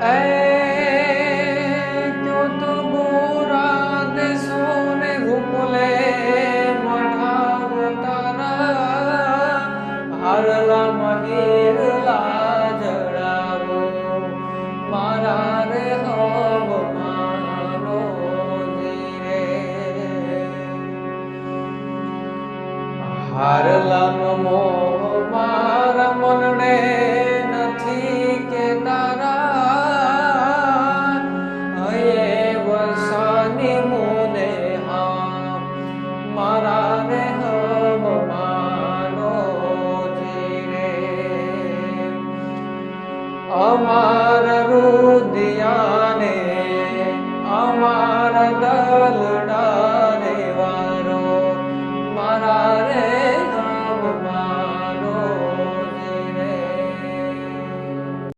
ऐ क्यों तो गोरा दे सोने रूपले मढ़ाव तारा हारला महीरला जड़ावो मारा रे हम मानो जीरे हारला मोह मारा मनने નથી કે તારા વસાની મુને હા મારા રે હમ માનો જીરે અમાર રુદિયાને અમાર દલડા